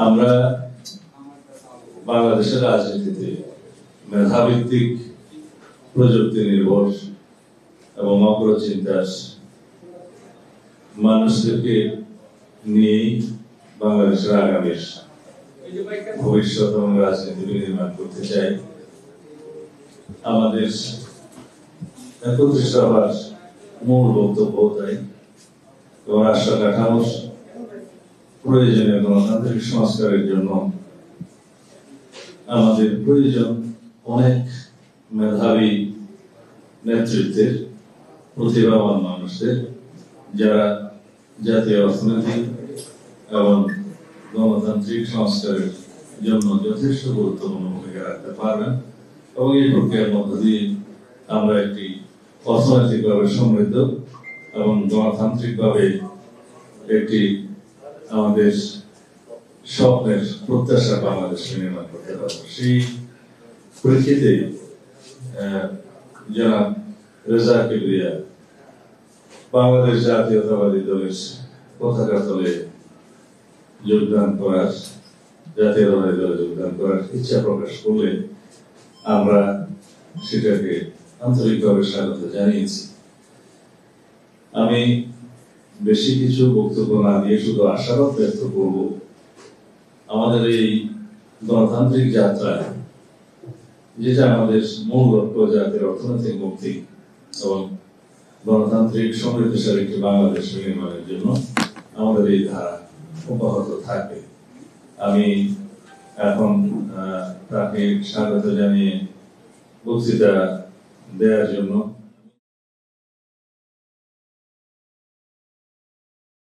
আমরা বাংলাদেশের রাজনীতিতে মেধাভিত্তিক, প্রযুক্তি নির্ভর এবং অগ্রচিন্তার মানুষদেরকে নিয়েই বাংলাদেশের আগামীর ভবিষ্যৎ এবং রাজনীতি নির্মাণ করতে চাই। আমাদের 31 সভার মূল বক্তব্য তাই, এবং রাষ্ট্র কাঠামোর প্রয়োজনীয় গণতান্ত্রিক সংস্কারের জন্য আমাদের প্রয়োজন অনেক মেধাবী নেতৃত্বের, প্রতিভাবান মানুষদের, যারা জাতীয় অর্থনীতি এবং গণতান্ত্রিক সংস্কারের জন্য যথেষ্ট গুরুত্বপূর্ণ ভূমিকা রাখতে পারবেন। এবং এই প্রক্রিয়ার মধ্য দিয়ে আমরা একটি অর্থনৈতিকভাবে সমৃদ্ধ এবং গণতান্ত্রিকভাবে একটি আমাদের স্বপ্নের প্রত্যাশা বাংলাদেশ নির্মাণ করতে পারবো। সেই পরিপ্রেক্ষিতে জনাব রেজা কিবরিয়া বাংলাদেশ জাতীয়তাবাদী দলের পতাকা তলে যোগদান করার, জাতীয়তাবাদী দলে যোগদান করার ইচ্ছা প্রকাশ করলে আমরা সেটাকে আন্তরিকভাবে স্বাগত জানিয়েছি। আমি বেশি কিছু বক্তব্য না দিয়ে শুধু আশাবাদ ব্যক্ত করব, আমাদের এই গণতান্ত্রিক যাত্রায় যেটা আমাদের মূল লক্ষ্য, জাতির অর্থনৈতিক মুক্তি এবং গণতান্ত্রিক সমৃদ্ধশালী একটি বাংলাদেশ নির্মাণের জন্য আমাদের এই ধারা অব্যাহত থাকবে। আমি এখন তাকে স্বাগত জানিয়ে বক্তৃতা দেওয়ার জন্য